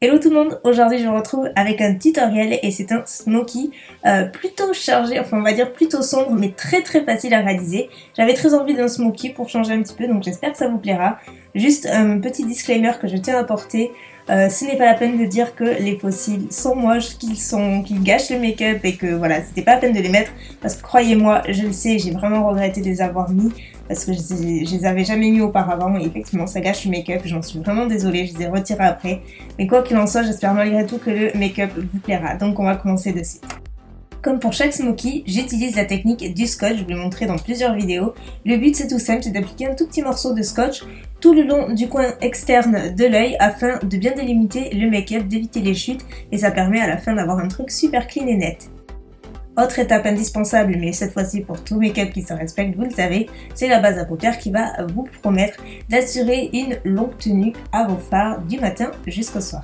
Hello tout le monde, aujourd'hui je vous retrouve avec un tutoriel et c'est un smoky plutôt chargé, enfin on va dire plutôt sombre mais très facile à réaliser. J'avais très envie d'un smoky pour changer un petit peu donc j'espère que ça vous plaira. Juste un petit disclaimer que je tiens à apporter, ce n'est pas la peine de dire que les fossiles sont moches, qu'ils gâchent le make-up et que voilà, c'était pas la peine de les mettre parce que croyez-moi, je le sais, j'ai vraiment regretté de les avoir mis parce que je les avais jamais mis auparavant et effectivement ça gâche le make-up, j'en suis vraiment désolée, je les ai retirés après. Mais quoi qu'il en soit, j'espère malgré tout que le make-up vous plaira, donc on va commencer de suite. Comme pour chaque smoky, j'utilise la technique du scotch, je vous l'ai montré dans plusieurs vidéos. Le but c'est tout simple, c'est d'appliquer un tout petit morceau de scotch tout le long du coin externe de l'œil afin de bien délimiter le make-up, d'éviter les chutes et ça permet à la fin d'avoir un truc super clean et net. Autre étape indispensable, mais cette fois-ci pour tout make-up qui se respecte, vous le savez, c'est la base à paupières qui va vous promettre d'assurer une longue tenue à vos fards du matin jusqu'au soir.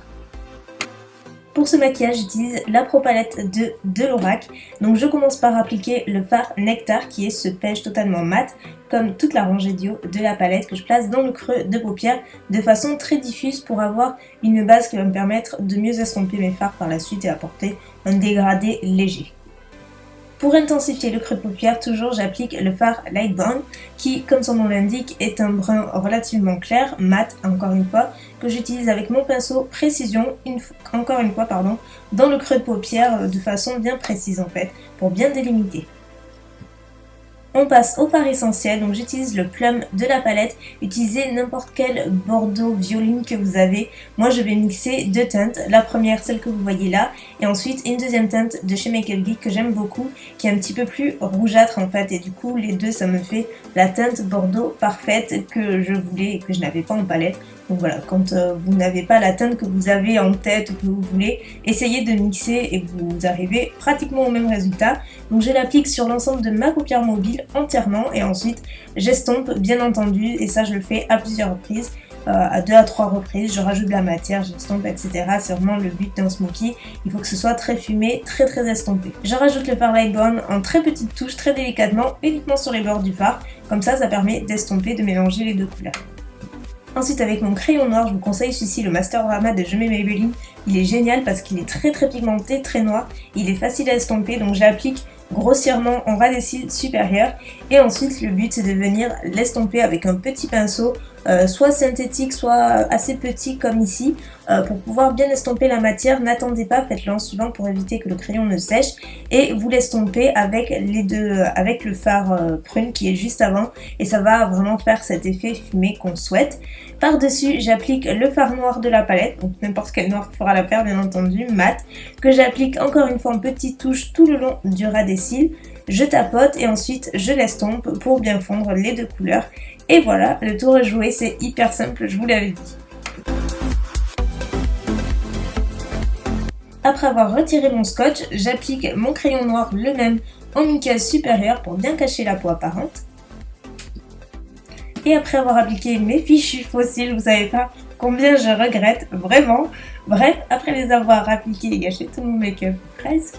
Pour ce maquillage, j'utilise la Pro Palette de Lorac. Donc je commence par appliquer le fard Nectar qui est ce beige totalement mat, comme toute la rangée du haut de la palette que je place dans le creux de paupière de façon très diffuse pour avoir une base qui va me permettre de mieux estomper mes fards par la suite et apporter un dégradé léger. Pour intensifier le creux de paupière, toujours j'applique le fard Lightburn qui, comme son nom l'indique, est un brun relativement clair, mat encore une fois, que j'utilise avec mon pinceau précision, dans le creux de paupière de façon bien précise en fait, pour bien délimiter. On passe au fard essentiel, donc j'utilise le Plum de la palette, utilisez n'importe quel bordeaux violine que vous avez. Moi je vais mixer deux teintes, la première celle que vous voyez là, et ensuite une deuxième teinte de chez Make Up Geek que j'aime beaucoup, qui est un petit peu plus rougeâtre en fait, et du coup les deux ça me fait la teinte bordeaux parfaite que je voulais et que je n'avais pas en palette. Donc voilà, quand vous n'avez pas la teinte que vous avez en tête ou que vous voulez, essayez de mixer et vous arrivez pratiquement au même résultat. Donc je l'applique sur l'ensemble de ma paupière mobile entièrement et ensuite j'estompe bien entendu et ça je le fais à plusieurs reprises, à 2 à 3 reprises, je rajoute de la matière, j'estompe etc. C'est vraiment le but d'un smoky, il faut que ce soit très fumé, très estompé. Je rajoute le fard Lightburn en très petites touches, très délicatement, uniquement sur les bords du fard, comme ça permet d'estomper, de mélanger les deux couleurs. Ensuite avec mon crayon noir, je vous conseille celui-ci, le Master Drama de Je mets Maybelline. Il est génial parce qu'il est très pigmenté, très noir, il est facile à estomper donc j'applique grossièrement en ras des cils supérieurs et ensuite le but c'est de venir l'estomper avec un petit pinceau soit synthétique soit assez petit comme ici pour pouvoir bien estomper la matière. N'attendez pas, faites-le en suivant pour éviter que le crayon ne sèche et vous l'estompez avec avec le fard prune qui est juste avant et ça va vraiment faire cet effet fumé qu'on souhaite. Par dessus j'applique le fard noir de la palette, donc n'importe quel noir fera l'affaire bien entendu, mat, que j'applique encore une fois en petites touches tout le long du ras des cils. Je tapote et ensuite je l'estompe pour bien fondre les deux couleurs. Et voilà, le tour est joué, c'est hyper simple, je vous l'avais dit. Après avoir retiré mon scotch, j'applique mon crayon noir le même en muqueuse supérieure pour bien cacher la peau apparente. Et après avoir appliqué mes fichus fossiles, vous savez pas combien je regrette, vraiment. Bref, après les avoir appliqués et gâché tout mon make-up presque,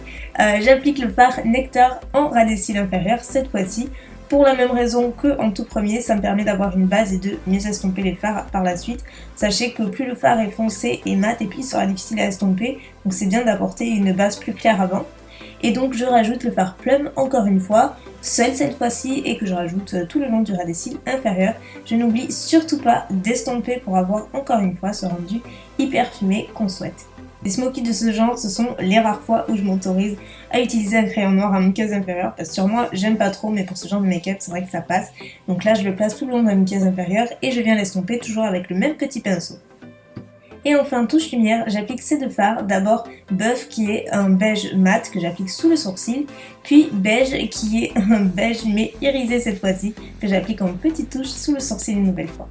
j'applique le fard Nectar en ras des cils inférieurs cette fois-ci. Pour la même raison qu'en tout premier, ça me permet d'avoir une base et de mieux estomper les fards par la suite. Sachez que plus le fard est foncé et mat et puis il sera difficile à estomper, donc c'est bien d'apporter une base plus claire avant. Et donc je rajoute le fard Plum encore une fois, seul cette fois-ci et que je rajoute tout le long du ras des cils inférieur. Je n'oublie surtout pas d'estomper pour avoir encore une fois ce rendu hyper fumé qu'on souhaite. Les smokies de ce genre, ce sont les rares fois où je m'autorise à utiliser un crayon noir à muqueuse inférieure parce que sur moi j'aime pas trop mais pour ce genre de make-up c'est vrai que ça passe. Donc là je le place tout le long de la muqueuse inférieure et je viens l'estomper toujours avec le même petit pinceau. Et enfin touche lumière, j'applique ces deux fards, d'abord Buff qui est un beige mat que j'applique sous le sourcil, puis Beige qui est un beige mais irisé cette fois-ci que j'applique en petites touches sous le sourcil une nouvelle fois.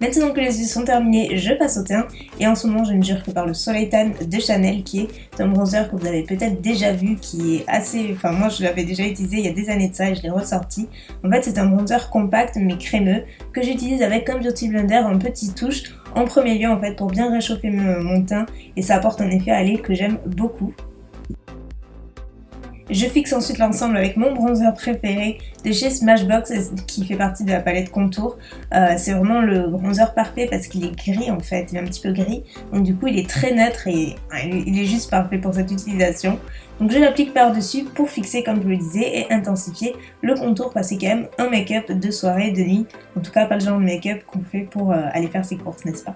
Maintenant que les yeux sont terminés, je passe au teint et en ce moment je ne jure que par le Soleil Tan de Chanel qui est un bronzer que vous avez peut-être déjà vu, qui est assez... Enfin moi je l'avais déjà utilisé il y a des années de ça et je l'ai ressorti. En fait c'est un bronzer compact mais crémeux que j'utilise avec un Beauty Blender en petites touches en premier lieu en fait pour bien réchauffer mon teint et ça apporte un effet à lait que j'aime beaucoup. Je fixe ensuite l'ensemble avec mon bronzer préféré de chez Smashbox qui fait partie de la palette Contour. C'est vraiment le bronzer parfait parce qu'il est gris en fait, il est un petit peu gris. Donc du coup il est très neutre et il est juste parfait pour cette utilisation. Donc je l'applique par-dessus pour fixer comme je le disais et intensifier le contour parce que c'est quand même un make-up de soirée, de nuit. En tout cas pas le genre de make-up qu'on fait pour aller faire ses courses, n'est-ce pas?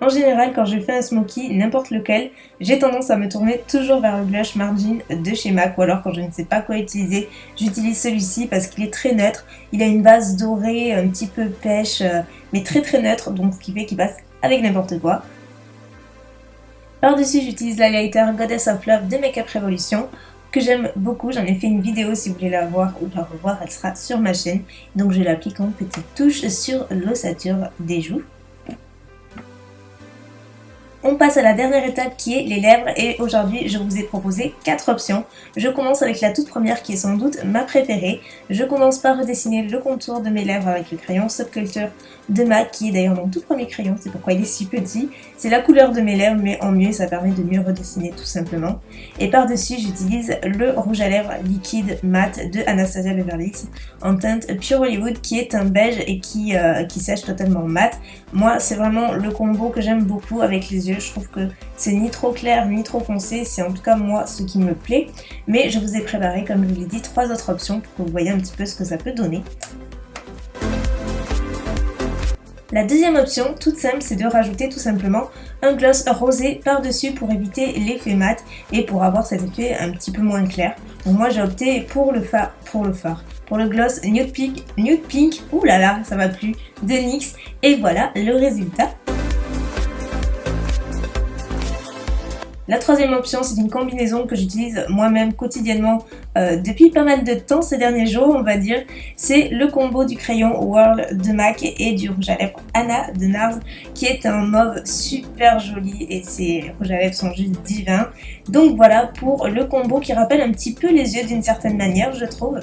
En général, quand je fais un smoky, n'importe lequel, j'ai tendance à me tourner toujours vers le blush Margin de chez MAC, ou alors quand je ne sais pas quoi utiliser, j'utilise celui-ci parce qu'il est très neutre. Il a une base dorée, un petit peu pêche, mais très très neutre, donc ce qui fait qu'il passe avec n'importe quoi. Par-dessus, j'utilise l'highlighter Goddess of Love de Makeup Revolution, que j'aime beaucoup. J'en ai fait une vidéo, si vous voulez la voir ou la revoir, elle sera sur ma chaîne. Donc je l'applique en petite touche sur l'ossature des joues. On passe à la dernière étape qui est les lèvres et aujourd'hui je vous ai proposé 4 options. Je commence avec la toute première qui est sans doute ma préférée. Je commence par redessiner le contour de mes lèvres avec le crayon Subculture de MAC qui est d'ailleurs mon tout premier crayon, c'est pourquoi il est si petit. C'est la couleur de mes lèvres mais en mieux, ça permet de mieux redessiner tout simplement. Et par-dessus j'utilise le rouge à lèvres liquide mat de Anastasia Beverly Hills en teinte Pure Hollywood qui est un beige et qui sèche totalement mat. Moi c'est vraiment le combo que j'aime beaucoup avec les yeux. Je trouve que c'est ni trop clair ni trop foncé, c'est en tout cas moi ce qui me plaît. Mais je vous ai préparé, comme je vous l'ai dit, 3 autres options pour que vous voyez un petit peu ce que ça peut donner. La deuxième option, toute simple, c'est de rajouter tout simplement un gloss rosé par-dessus pour éviter l'effet mat et pour avoir cet effet un petit peu moins clair. Donc moi j'ai opté pour le gloss Nude Pink, oulala, ça va plus, de NYX et voilà le résultat. La troisième option, c'est une combinaison que j'utilise moi-même quotidiennement depuis pas mal de temps ces derniers jours, on va dire. C'est le combo du crayon World de MAC et du rouge à lèvres Anna de NARS qui est un mauve super joli et ces rouges à lèvres sont juste divins. Donc voilà pour le combo qui rappelle un petit peu les yeux d'une certaine manière, je trouve.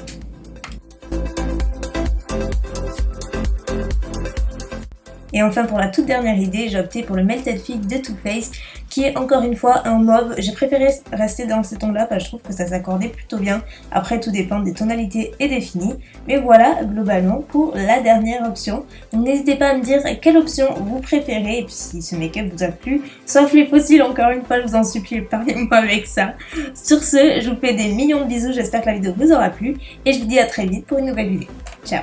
Et enfin pour la toute dernière idée, j'ai opté pour le Melted Fig de Too Faced qui est encore une fois un mauve. J'ai préféré rester dans ces tons là parce que je trouve que ça s'accordait plutôt bien. Après tout dépend des tonalités et des finis. Mais voilà globalement pour la dernière option. Donc n'hésitez pas à me dire quelle option vous préférez et puis si ce make-up vous a plu. Sauf les fossiles, encore une fois je vous en supplie, épargnez-moi avec ça. Sur ce, je vous fais des millions de bisous, j'espère que la vidéo vous aura plu et je vous dis à très vite pour une nouvelle vidéo. Ciao!